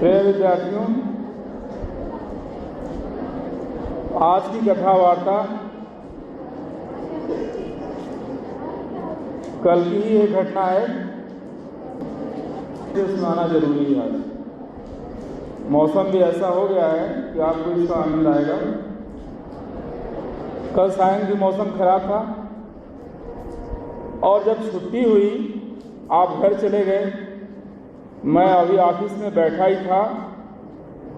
प्रिय विद्यार्थियों, आज की कथा वार्ता कल की ही एक घटना है जो सुनाना जरूरी है। आज मौसम भी ऐसा हो गया है कि आपको इसका आनंद आएगा। कल सायं भी मौसम खराब था और जब छुट्टी हुई आप घर चले गए। मैं अभी ऑफिस में बैठा ही था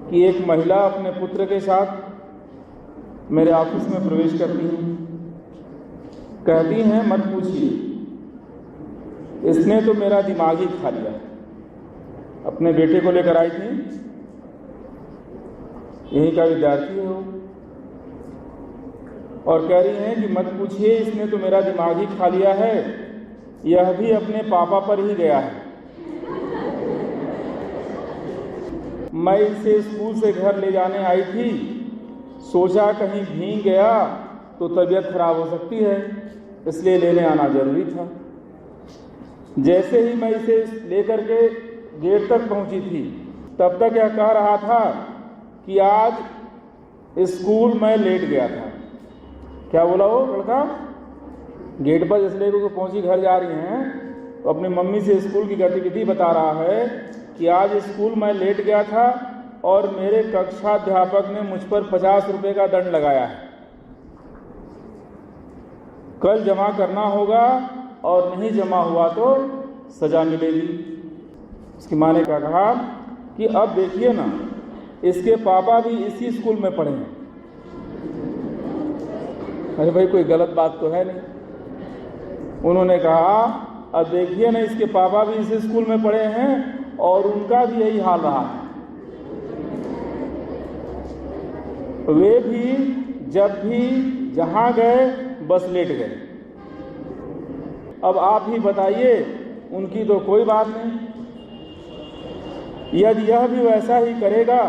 कि एक महिला अपने पुत्र के साथ मेरे ऑफिस में प्रवेश करती हैं। कहती हैं, मत पूछिए, इसने तो मेरा दिमाग ही खा लिया। अपने बेटे को लेकर आई थी, यहीं का विद्यार्थी है वो, और कह रही हैं कि मत पूछिए, इसने तो मेरा दिमाग ही खा लिया है। यह भी अपने पापा पर ही गया है। मैं इसे स्कूल से घर ले जाने आई थी, सोचा कहीं भीग गया तो तबीयत खराब हो सकती है, इसलिए लेने आना जरूरी था। जैसे ही मैं इसे लेकर के गेट तक पहुंची थी, तब तक यह कह रहा था कि आज स्कूल में लेट गया था। क्या बोला वो लड़का? गेट पर जिस लेकर पहुंची, घर जा रही हैं तो अपनी मम्मी से स्कूल की गतिविधि बता रहा है कि आज स्कूल में लेट गया था और मेरे कक्षाध्यापक ने मुझ पर 50 रुपये का दंड लगाया है। कल जमा करना होगा और नहीं जमा हुआ तो सजा मिलेगी। उसकी माँ ने कहा कि अब देखिए ना, इसके पापा भी इसी स्कूल में पढ़े हैं। अरे भाई, कोई गलत बात तो है नहीं। उन्होंने कहा, अब देखिए ना, इसके पापा भी इसी स्कूल में पढ़े हैं और उनका भी यही हाल रहा है। वे भी जब भी जहां गए बस लेट गए। अब आप ही बताइए, उनकी तो कोई बात नहीं। यदि यह भी वैसा ही करेगा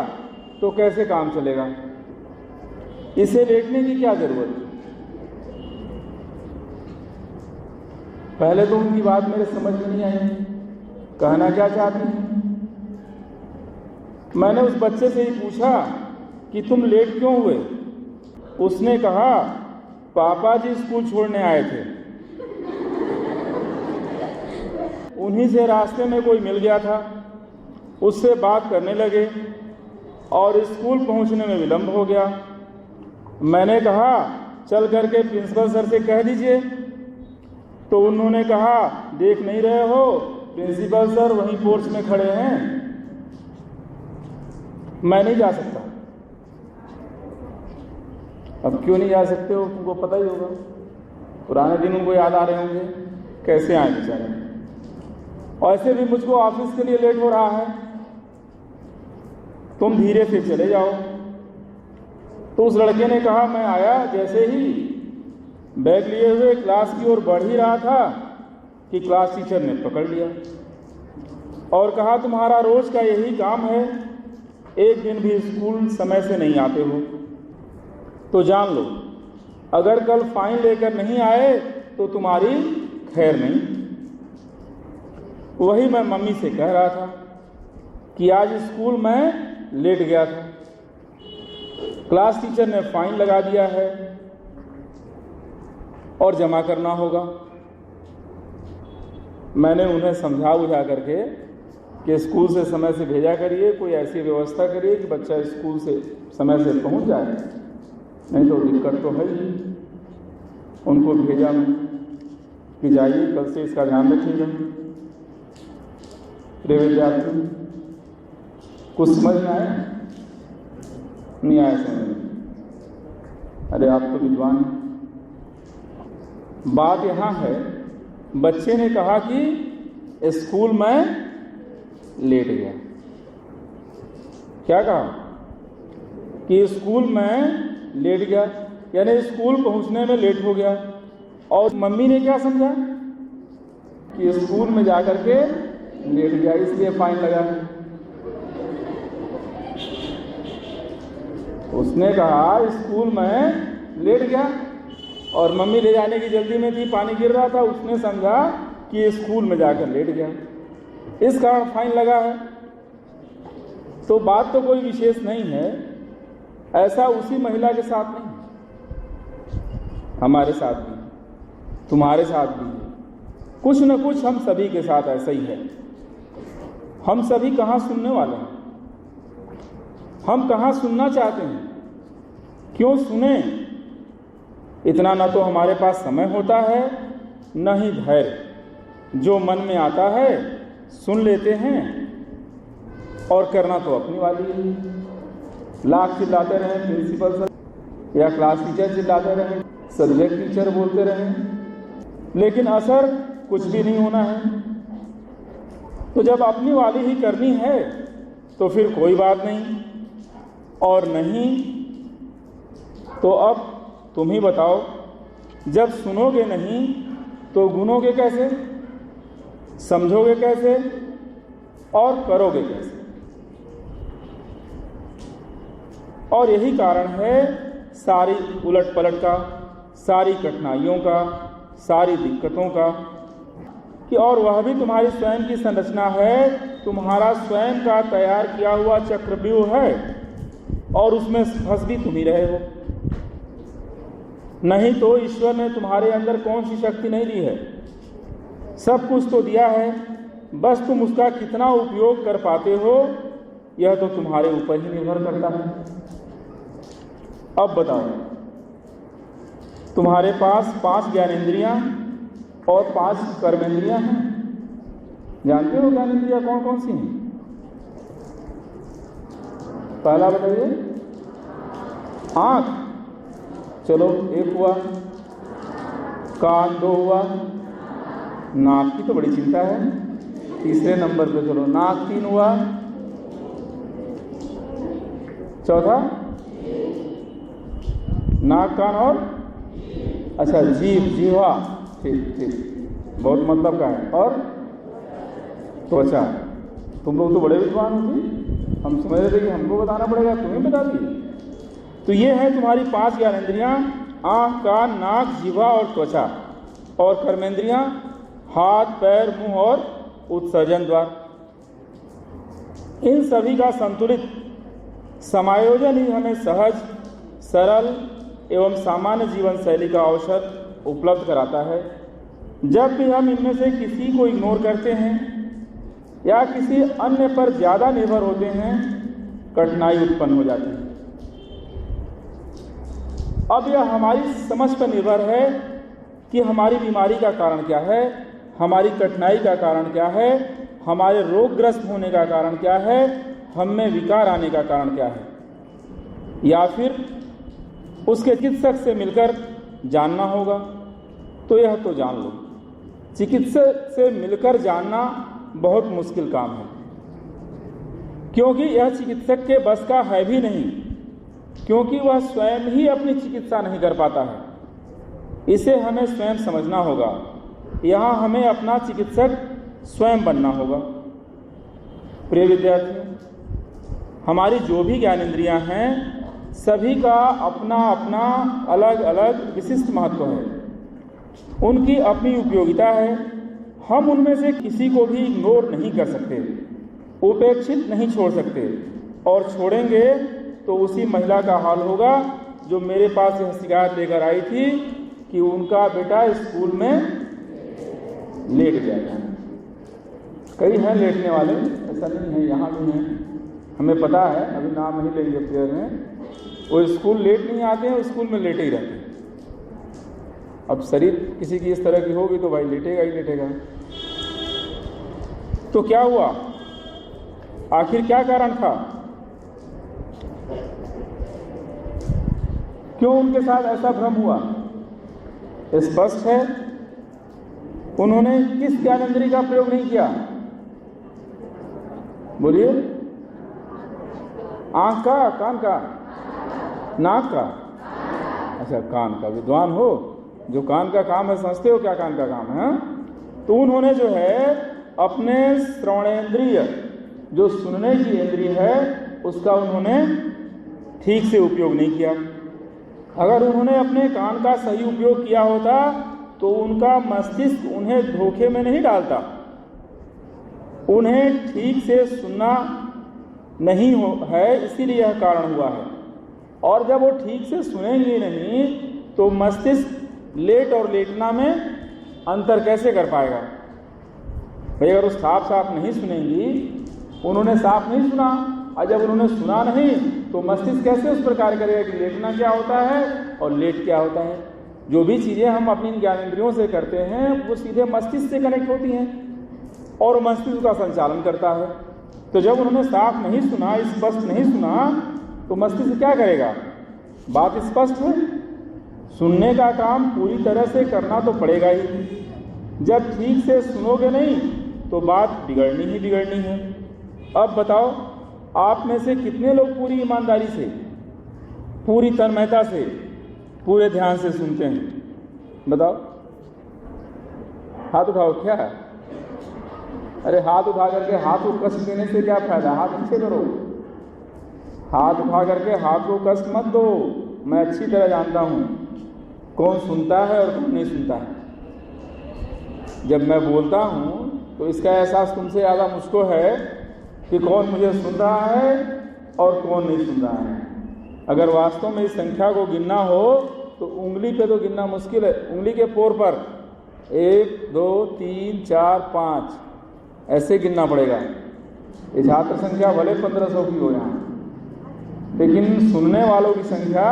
तो कैसे काम चलेगा? इसे लेटने की क्या जरूरत है? पहले तो उनकी बात मेरे समझ में नहीं आई, कहना क्या चाहती हैं। मैंने उस बच्चे से ही पूछा कि तुम लेट क्यों हुए? उसने कहा, पापा जी स्कूल छोड़ने आए थे, उन्हीं से रास्ते में कोई मिल गया था, उससे बात करने लगे और स्कूल पहुंचने में विलंब हो गया। मैंने कहा, चल करके प्रिंसिपल सर से कह दीजिए। तो उन्होंने कहा, देख नहीं रहे हो, प्रिंसिपल सर वहीं पोर्च में खड़े हैं, मैं नहीं जा सकता। अब क्यों नहीं जा सकते हो? तुमको पता ही होगा, पुराने दिन उनको याद आ रहे होंगे, कैसे आए बेचारे। और ऐसे भी मुझको ऑफिस के लिए लेट हो रहा है, तुम धीरे से चले जाओ। तो उस लड़के ने कहा, मैं आया, जैसे ही बैग लिए हुए क्लास की ओर बढ़ ही रहा था कि क्लास टीचर ने पकड़ लिया और कहा, तुम्हारा रोज का यही काम है, एक दिन भी स्कूल समय से नहीं आते हो, तो जान लो, अगर कल फाइन लेकर नहीं आए तो तुम्हारी खैर नहीं। वही मैं मम्मी से कह रहा था कि आज स्कूल में लेट गया था, क्लास टीचर ने फाइन लगा दिया है और जमा करना होगा। मैंने उन्हें समझा बुझा करके कि स्कूल से समय से भेजा करिए, कोई ऐसी व्यवस्था करिए कि बच्चा स्कूल से समय से पहुंच जाए, नहीं तो दिक्कत तो है ही। उनको भेजा मैं कि जाइए, कल से इसका ध्यान रखिएगा। प्रिय विद्यार्थी, कुछ समझ में आया? नहीं आया समझ में? अरे आप तो विद्वान हैं। बात यहाँ है, बच्चे ने कहा कि स्कूल में लेट गया। क्या कहा? कि स्कूल में लेट गया, यानी स्कूल पहुंचने में लेट हो गया। और मम्मी ने क्या समझा कि स्कूल में जाकर के लेट गया, इसलिए फाइन लगा। उसने कहा स्कूल में लेट गया और मम्मी ले जाने की जल्दी में थी, पानी गिर रहा था, उसने समझा कि स्कूल में जाकर लेट गया, इस कारण फाइन लगा है। तो बात तो कोई विशेष नहीं है। ऐसा उसी महिला के साथ नहीं, हमारे साथ भी, तुम्हारे साथ भी है। कुछ न कुछ हम सभी के साथ ऐसा ही है। हम सभी कहाँ सुनने वाले हैं? हम कहाँ सुनना चाहते हैं? क्यों सुने? इतना न तो हमारे पास समय होता है, न ही धैर्य। जो मन में आता है सुन लेते हैं और करना तो अपनी वाली है। लाख चिल्लाते रहें प्रिंसिपल सर या क्लास टीचर चिल्लाते रहें, सब्जेक्ट टीचर बोलते रहें, लेकिन असर कुछ भी नहीं होना है। तो जब अपनी वाली ही करनी है तो फिर कोई बात नहीं, और नहीं तो अब तुम ही बताओ, जब सुनोगे नहीं तो गुनोगे कैसे, समझोगे कैसे और करोगे कैसे? और यही कारण है सारी उलट पलट का, सारी कठिनाइयों का, सारी दिक्कतों का, कि और वह भी तुम्हारी स्वयं की संरचना है, तुम्हारा स्वयं का तैयार किया हुआ चक्रव्यूह है, और उसमें फंस भी तुम ही रहे हो। नहीं तो ईश्वर ने तुम्हारे अंदर कौन सी शक्ति नहीं दी है? सब कुछ तो दिया है, बस तुम उसका कितना उपयोग कर पाते हो यह तो तुम्हारे ऊपर ही निर्भर करता है। अब बताओ, तुम्हारे पास 5 ज्ञानेंद्रियां और 5 कर्मेंद्रियां हैं। जानते हो ज्ञानेंद्रियां कौन कौन सी हैं? पहला बताइए। आँख, चलो 1 हुआ। कान 2 हुआ। नाक की तो बड़ी चिंता है, तीसरे नंबर पे चलो नाक 3 हुआ। चौथा नाक, कान और अच्छा जीभ, जीवा, ठीक ठीक, बहुत मतलब का है। और त्वचा। तुम लोग तो बड़े विद्वान हो जी, हम समझ रहे थे कि हमको बताना पड़ेगा, तुम्हें बता दिए। तो ये है तुम्हारी 5 ज्ञानेंद्रियां, आँख, कान, नाक, जीवा और त्वचा। और कर्मेंद्रियां हाथ, पैर, मुंह और उत्सर्जन द्वार। इन सभी का संतुलित समायोजन ही हमें सहज, सरल एवं सामान्य जीवन शैली का अवसर उपलब्ध कराता है। जब भी हम इनमें से किसी को इग्नोर करते हैं या किसी अन्य पर ज़्यादा निर्भर होते हैं, कठिनाई उत्पन्न हो जाती है। अब यह हमारी समझ पर निर्भर है कि हमारी बीमारी का कारण क्या है, हमारी कठिनाई का कारण क्या है, हमारे रोगग्रस्त होने का कारण क्या है, हम में विकार आने का कारण क्या है, या फिर उसके चिकित्सक से मिलकर जानना होगा। तो यह तो जान लो, चिकित्सक से मिलकर जानना बहुत मुश्किल काम है, क्योंकि यह चिकित्सक के बस का है भी नहीं, क्योंकि वह स्वयं ही अपनी चिकित्सा नहीं कर पाता है। इसे हमें स्वयं समझना होगा। यहाँ हमें अपना चिकित्सक स्वयं बनना होगा। प्रिय विद्यार्थियों, हमारी जो भी ज्ञानेंद्रियाँ हैं सभी का अपना अपना अलग अलग विशिष्ट महत्व है। उनकी अपनी उपयोगिता है। हम उनमें से किसी को भी इग्नोर नहीं कर सकते, उपेक्षित नहीं छोड़ सकते, और छोड़ेंगे तो उसी महिला का हाल होगा जो मेरे पास यह शिकायत लेकर आई थी कि उनका बेटा स्कूल में लेट गया। कई हैं लेटने वाले, ऐसा नहीं है, यहाँ भी हैं, हमें पता है, अभी नाम नहीं लेंगे प्लेयर में। वो स्कूल लेट नहीं आते हैं, स्कूल में लेटे ही रहते हैं। अब शरीर किसी की इस तरह की होगी तो भाई लेटेगा ही लेटेगा। तो क्या हुआ, आखिर क्या कारण था, क्यों उनके साथ ऐसा भ्रम हुआ? स्पष्ट है, उन्होंने किस ज्ञानेंद्रिय का प्रयोग नहीं किया? बोलिए। आंख का, कान का, नाक का? अच्छा, कान का। विद्वान हो, जो कान का काम है समझते हो क्या कान का काम है? तो उन्होंने जो है अपने श्रवणेंद्रिय, जो सुनने की इंद्रिय है, उसका उन्होंने ठीक से उपयोग नहीं किया। अगर उन्होंने अपने कान का सही उपयोग किया होता तो उनका मस्तिष्क उन्हें धोखे में नहीं डालता। उन्हें ठीक से सुनना नहीं है, इसीलिए यह कारण हुआ है। और जब वो ठीक से सुनेंगे नहीं तो मस्तिष्क लेट और लेटना में अंतर कैसे कर पाएगा? भाई अगर वो साफ साफ नहीं सुनेंगी, उन्होंने साफ नहीं सुना, और जब उन्होंने सुना नहीं तो मस्तिष्क कैसे उस पर कार्य करेगा कि लेटना क्या होता है और लेट क्या होता है। जो भी चीज़ें हम अपनी ज्ञानेंद्रियों से करते हैं वो सीधे मस्तिष्क से कनेक्ट होती हैं और मस्तिष्क का संचालन करता है। तो जब उन्होंने साफ नहीं सुना, स्पष्ट नहीं सुना, तो मस्तिष्क क्या करेगा? बात स्पष्ट है, सुनने का काम पूरी तरह से करना तो पड़ेगा ही। जब ठीक से सुनोगे नहीं तो बात बिगड़नी ही बिगड़नी है। अब बताओ, आप में से कितने लोग पूरी ईमानदारी से, पूरी तन्मयता से, पूरे ध्यान से सुनते हैं? बताओ, हाथ उठाओ। क्या है? अरे हाथ उठा करके हाथ को कष्ट देने से क्या फायदा? हाथ नीचे करो। हाथ उठा करके हाथ को कष्ट मत दो। मैं अच्छी तरह जानता हूँ कौन सुनता है और कौन नहीं सुनता है। जब मैं बोलता हूँ तो इसका एहसास तुमसे ज़्यादा मुझको है कि कौन मुझे सुन रहा है और कौन नहीं सुन रहा है। अगर वास्तव में इस संख्या को गिनना हो तो उंगली पे तो गिनना मुश्किल है। उंगली के पोर पर 1 2 3 4 5 ऐसे गिनना पड़ेगा। ये छात्र संख्या भले 1500 की हो यहाँ, लेकिन सुनने वालों की संख्या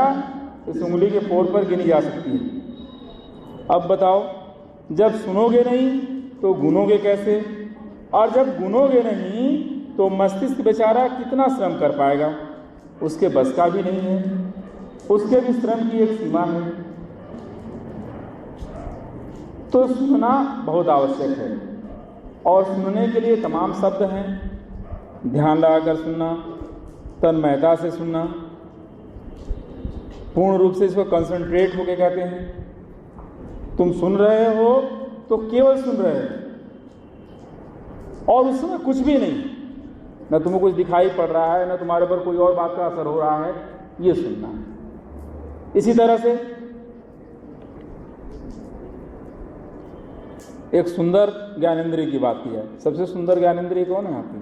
इस उंगली के पोर पर गिनी जा सकती है। अब बताओ, जब सुनोगे नहीं तो गुनोगे कैसे? और जब गुनोगे नहीं तो मस्तिष्क बेचारा कितना श्रम कर पाएगा? उसके बस का भी नहीं है। उसके भी श्रम की एक सीमा है। तो सुनना बहुत आवश्यक है और सुनने के लिए तमाम शब्द हैं। ध्यान लगाकर सुनना, तन्मयता से सुनना, पूर्ण रूप से इसको कंसंट्रेट होके कहते हैं। तुम सुन रहे हो तो केवल सुन रहे हो और उसमें कुछ भी नहीं, न तुम्हें कुछ दिखाई पड़ रहा है, न तुम्हारे पर कोई और बात का असर हो रहा है। ये सुनना है। इसी तरह से एक सुंदर ज्ञानेंद्रिय की बात की है। सबसे सुंदर ज्ञानेंद्रिय कौन है आपकी?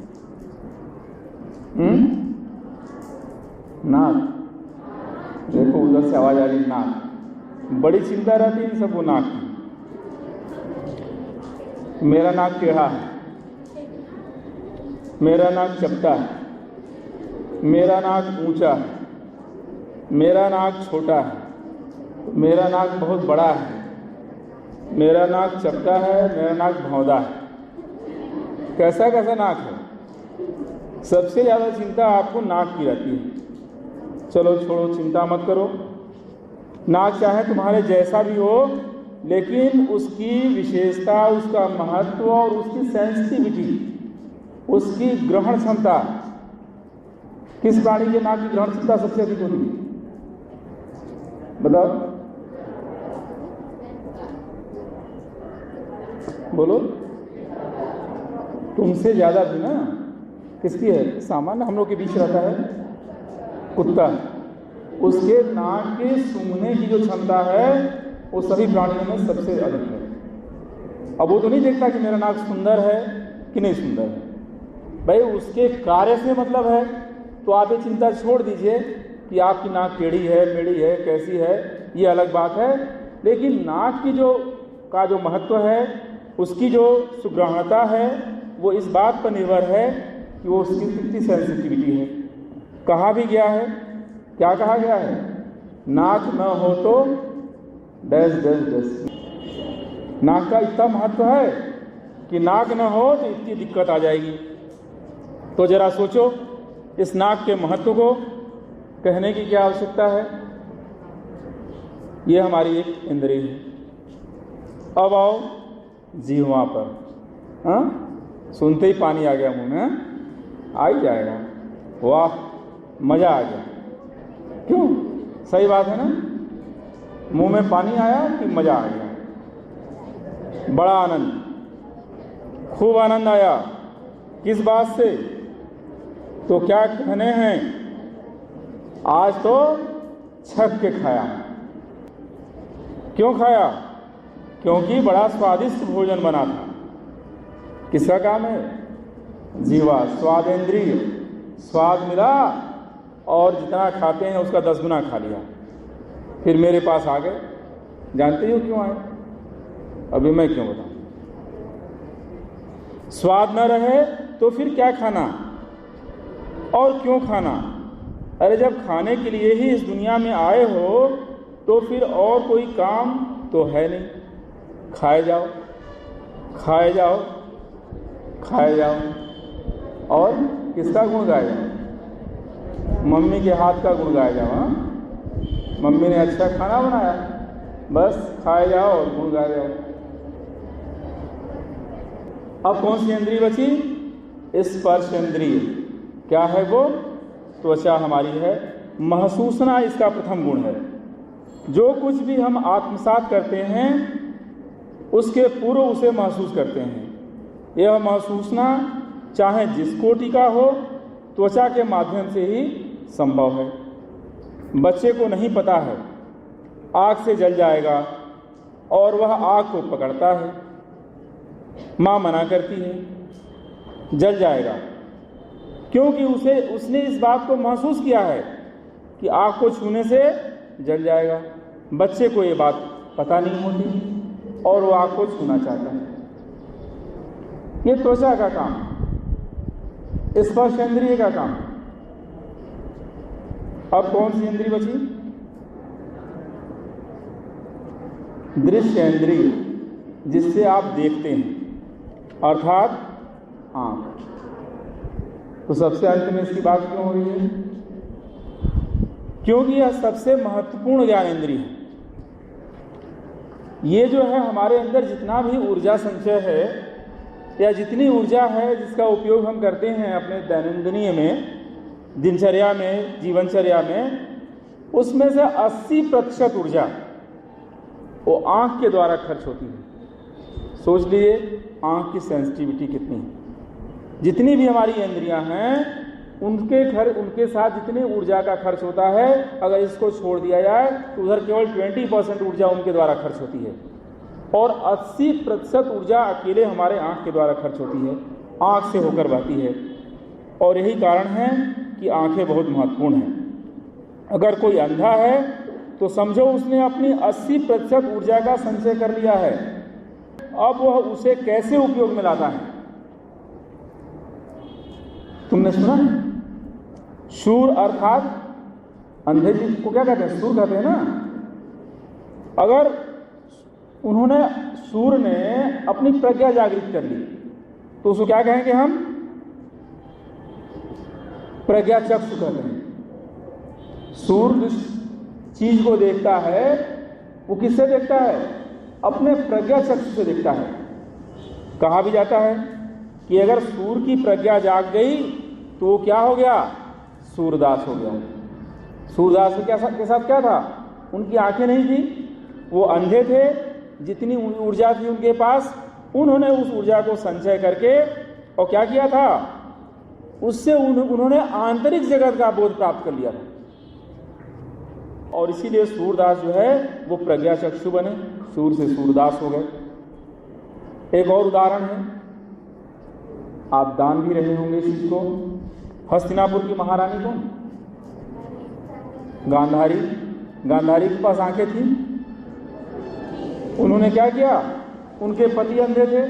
नाक। देखो उधर से आवाज आ रही, नाक। बड़ी चिंता रहती है सबको नाक की। मेरा नाक टेढ़ा है, मेरा नाक चपटा है, मेरा नाक ऊंचा है, मेरा नाक छोटा है, मेरा नाक बहुत बड़ा है, मेरा नाक चपटा है, मेरा नाक भौंदा है। कैसा कैसा नाक है? सबसे ज़्यादा चिंता आपको नाक की रहती है। चलो छोड़ो, चिंता मत करो। नाक चाहे तुम्हारे जैसा भी हो, लेकिन उसकी विशेषता, उसका महत्व और उसकी सेंसिटिविटी, उसकी ग्रहण क्षमता, किस प्राणी के नाक की ग्रहण क्षमता सबसे अधिक होती है? बताओ, बोलो। तुमसे ज्यादा भी ना किसकी है? सामान्य हम लोग के बीच रहता है कुत्ता। उसके नाक के सूंघने की जो क्षमता है वो सभी प्राणियों में सबसे अधिक है। अब वो तो नहीं देखता कि मेरा नाक सुंदर है कि नहीं सुंदर है। भाई उसके कार्य से मतलब है। तो आप ये चिंता छोड़ दीजिए कि आपकी नाक टेढ़ी है, मेढ़ी है, कैसी है, ये अलग बात है। लेकिन नाक की जो महत्व है, उसकी जो सुग्राह्यता है, वो इस बात पर निर्भर है कि वो उसकी कितनी सेंसिटिविटी है। कहा भी गया है, क्या कहा गया है? नाक न हो तो डैश डैश डैश। नाक का इतना महत्व है कि नाक न हो तो इतनी दिक्कत आ जाएगी। तो जरा सोचो, इस नाक के महत्व को कहने की क्या आवश्यकता है? ये हमारी एक इंद्रिय है। अब आओ जीवा पर। हाँ, सुनते ही पानी आ गया मुंह में, आ ही जाएगा। वाह, मजा आ गया। क्यों? सही बात है ना? मुंह में पानी आया कि मजा आ गया। बड़ा आनंद, खूब आनंद आया। किस बात से? तो क्या कहने हैं, आज तो छक के खाया। क्यों खाया? क्योंकि बड़ा स्वादिष्ट भोजन बना था। किसका काम है? जीवा, स्वादेंद्रिय। स्वाद मिला और जितना खाते हैं उसका 10 गुना खा लिया, फिर मेरे पास आ गए। जानते हो क्यों आए? अभी मैं क्यों बताऊं। स्वाद न रहे तो फिर क्या खाना और क्यों खाना? अरे जब खाने के लिए ही इस दुनिया में आए हो तो फिर और कोई काम तो है नहीं। खाए जाओ, खाए जाओ, खाए जाओ। और किसका गुण गाया जाओ? मम्मी के हाथ का गुण गाया जाओ। मम्मी ने अच्छा खाना बनाया, बस खाए जाओ और गुण गाए जाओ। अब कौन सी इंद्रिय बची? स्पर्श इंद्रिय। क्या है वो? त्वचा हमारी है। महसूसना इसका प्रथम गुण है। जो कुछ भी हम आत्मसात करते हैं उसके पूर्व उसे महसूस करते हैं। यह महसूसना चाहे जिस कोटि का हो, त्वचा के माध्यम से ही संभव है। बच्चे को नहीं पता है आग से जल जाएगा और वह आग को पकड़ता है। माँ मना करती है जल जाएगा, क्योंकि उसने इस बात को महसूस किया है कि आग को छूने से जल जाएगा। बच्चे को ये बात पता नहीं होती और वो आग को छूना चाहता है। ये त्वचा का काम, स्पर्श इंद्रिय का काम। अब कौन सी इंद्रिय बची? दृश्य इंद्रिय, जिससे आप देखते हैं, अर्थात आँख। तो सबसे अंत में इसकी बात क्यों हो रही है? क्योंकि यह सबसे महत्वपूर्ण ज्ञान इंद्रिय है। ये जो है हमारे अंदर जितना भी ऊर्जा संचय है या जितनी ऊर्जा है जिसका उपयोग हम करते हैं अपने दैनंदिनी में, दिनचर्या में, जीवनचर्या में, उसमें से 80% ऊर्जा वो आँख के द्वारा खर्च होती है। सोच लीजिए आँख की सेंसिटिविटी कितनी है। जितनी भी हमारी इंद्रियां हैं उनके साथ जितनी ऊर्जा का खर्च होता है, अगर इसको छोड़ दिया जाए तो उधर केवल 20% ऊर्जा उनके द्वारा खर्च होती है और 80% ऊर्जा अकेले हमारे आँख के द्वारा खर्च होती है, आँख से होकर बहती है। और यही कारण है कि आँखें बहुत महत्वपूर्ण हैं। अगर कोई अंधा है तो समझो उसने अपनी 80% ऊर्जा का संचय कर लिया है। अब वह उसे कैसे उपयोग में लाता है? तुमने सुना है? शूर अर्थात अंधे जी को क्या कहते हैं? सूर कहते हैं ना। अगर सूर ने अपनी प्रज्ञा जागृत कर ली तो उसको क्या कहेंगे हम? प्रज्ञा चक्षु कहते हैं। सूर जिस चीज को देखता है वो किससे देखता है? अपने प्रज्ञा चक्षु से देखता है। कहा भी जाता है कि अगर सूर की प्रज्ञा जाग गई तो वो क्या हो गया? सूरदास हो गया। सूरदास के साथ क्या था? उनकी आंखें नहीं थी, वो अंधे थे। जितनी ऊर्जा थी उनके पास, उन्होंने उस ऊर्जा को संचय करके और क्या किया था? उससे उन्होंने आंतरिक जगत का बोध प्राप्त कर लिया था। और इसीलिए सूरदास जो है वो प्रज्ञा चक्षु बने, सूर से सूरदास हो गए। एक और उदाहरण है, आप दान भी रहे होंगे इस चीज को। हस्तिनापुर की महारानी कौन? गांधारी। गांधारी के पास आंखें थी। उन्होंने क्या किया? उनके पति अंधे थे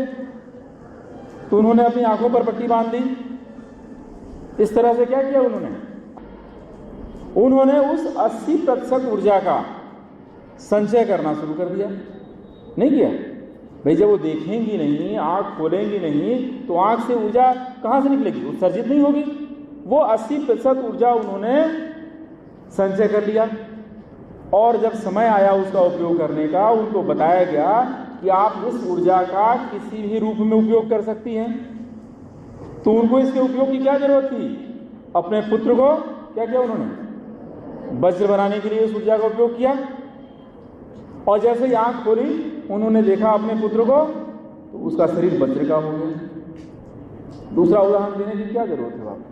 तो उन्होंने अपनी आंखों पर पट्टी बांध दी। इस तरह से क्या किया उन्होंने उस 80% ऊर्जा का संचय करना शुरू कर दिया। नहीं किया? भाई जब वो देखेंगी नहीं, आंख खोलेंगी नहीं, तो आंख से ऊर्जा कहां से निकलेगी? उत्सर्जित नहीं होगी। वो 80% ऊर्जा उन्होंने संचय कर लिया। और जब समय आया उसका उपयोग करने का, उनको बताया गया कि आप इस ऊर्जा का किसी भी रूप में उपयोग कर सकती हैं। तो उनको इसके उपयोग की क्या जरूरत थी? अपने पुत्र को क्या किया उन्होंने? वज्र बनाने के लिए उस ऊर्जा का उपयोग किया। और जैसे ही आंख खोली, उन्होंने देखा अपने पुत्र को, तो उसका शरीर वज्र का हो गया। दूसरा उदाहरण देने की क्या जरूरत है आपको?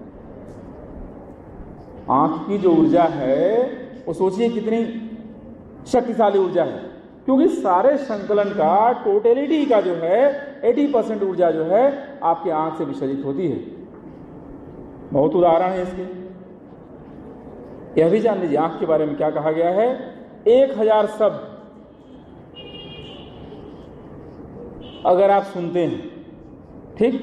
आंख की जो ऊर्जा है वो सोचिए कितनी शक्तिशाली ऊर्जा है, क्योंकि सारे संकलन का, टोटलिटी का जो है 80% ऊर्जा जो है आपके आंख से विसर्जित होती है। बहुत उदाहरण है इसके। यह भी जान लीजिए आंख के बारे में क्या कहा गया है। 1000 शब्द अगर आप सुनते हैं, ठीक,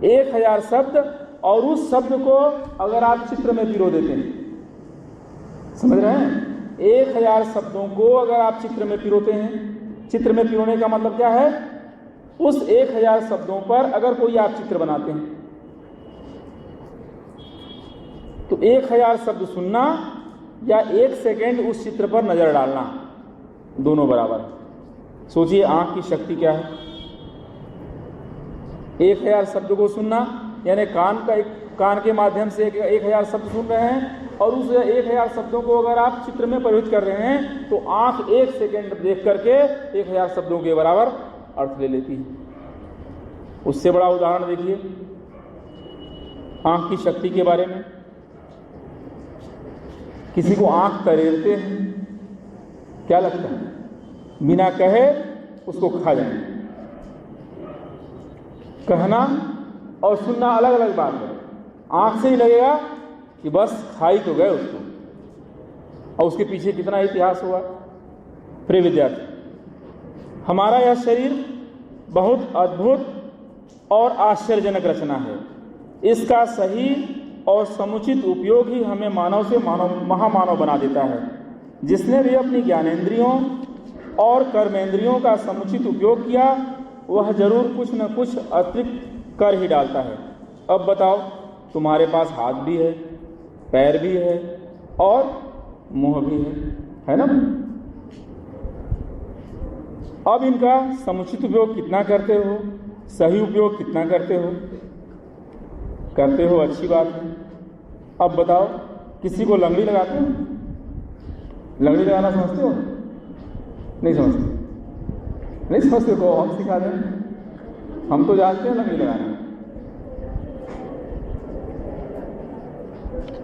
1000 शब्द, और उस शब्द को अगर आप चित्र में पिरो देते हैं, समझ रहे हैं, 1000 शब्दों को अगर आप चित्र में पिरोते हैं, चित्र में पिरोने का मतलब क्या है, उस 1000 शब्दों पर अगर कोई आप चित्र बनाते हैं तो 1000 शब्द सुनना या 1 सेकेंड उस चित्र पर नजर डालना, दोनों बराबर है। सोचिए आंख की शक्ति क्या है। 1000 शब्द को सुनना यानी कान के माध्यम से 1000 शब्द सुन रहे हैं, और उस 1000 शब्दों को अगर आप चित्र में परिवर्तित कर रहे हैं तो आंख 1 सेकेंड देख करके 1000 शब्दों के बराबर अर्थ ले लेती है। उससे बड़ा उदाहरण देखिए आंख की शक्ति के बारे में। किसी को आंख तरेरते हैं, क्या लगता है, बिना कहे उसको खा जाएंगे। कहना और सुनना अलग अलग बात है। आंख से ही लगेगा कि बस खा ही तो गए उसको, और उसके पीछे कितना इतिहास हुआ। प्रिय विद्यार्थी, हमारा यह शरीर बहुत अद्भुत और आश्चर्यजनक रचना है। इसका सही और समुचित उपयोग ही हमें मानव से महामानव बना देता है। जिसने भी अपनी ज्ञानेंद्रियों और कर्मेंद्रियों का समुचित उपयोग किया वह जरूर कुछ न कुछ अतिरिक्त कर ही डालता है। अब बताओ, तुम्हारे पास हाथ भी है, पैर भी है और मुंह भी है ना? अब इनका समुचित उपयोग कितना करते हो, सही उपयोग कितना करते हो? करते हो, अच्छी बात है। अब बताओ, किसी को लंगड़ी लगाते हो? लंगड़ी लगाना समझते हो? नहीं समझते? नहीं समझते हो? हम सिखा दें, हम तो जानते हैं लंगड़ी लगाना।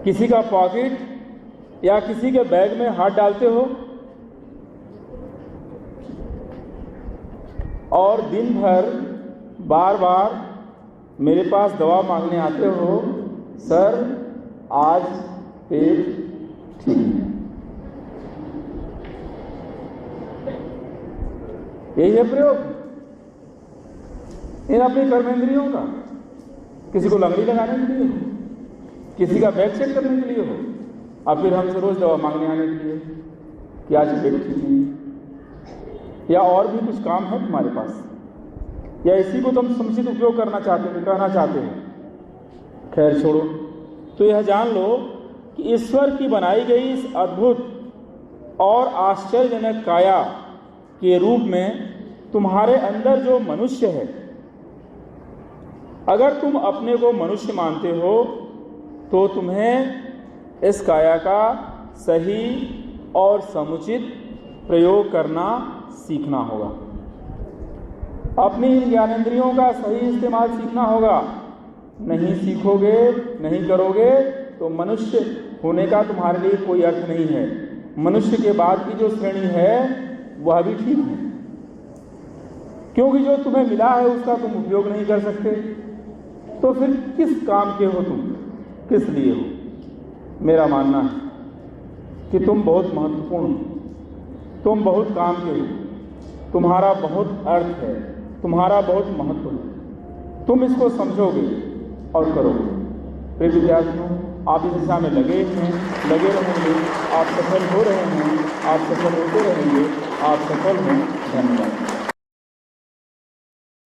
किसी का पॉकेट या किसी के बैग में हाथ डालते हो और दिन भर बार बार मेरे पास दवा मांगने आते हो, सर आज पेट ठीक है। यही है प्रयोग इन अपनी कर्मेंद्रियों का। किसी को लंगड़ी लगाने के लिए हो, किसी का बैग चेक करने के लिए हो, और फिर हमसे रोज दवा मांगने आने के लिए कि आज पेट ठीक नहीं, या और भी कुछ काम है तुम्हारे पास, या इसी को तुम समुचित उपयोग करना चाहते हो, कहना चाहते हो। खैर छोड़ो, तो यह जान लो कि ईश्वर की बनाई गई इस अद्भुत और आश्चर्यजनक काया के रूप में तुम्हारे अंदर जो मनुष्य है, अगर तुम अपने को मनुष्य मानते हो तो तुम्हें इस काया का सही और समुचित प्रयोग करना सीखना होगा। अपनी इन ज्ञानेंद्रियों का सही इस्तेमाल सीखना होगा। नहीं सीखोगे, नहीं करोगे तो मनुष्य होने का तुम्हारे लिए कोई अर्थ नहीं है। मनुष्य के बाद की जो श्रेणी है वह भी ठीक है, क्योंकि जो तुम्हें मिला है उसका तुम उपयोग नहीं कर सकते, तो फिर किस काम के हो तुम, किस लिए हो? मेरा मानना है कि तुम बहुत महत्वपूर्ण हो, तुम बहुत काम के हो, तुम्हारा बहुत अर्थ है, तुम्हारा बहुत महत्व है। तुम इसको समझोगे और करोगे। प्रिय विद्यार्थियों, आप इस दिशा में लगे रहेंगे, आप सफल हो रहे हैं, आप सफल होते रहेंगे, आप सफल हैं। धन्यवाद।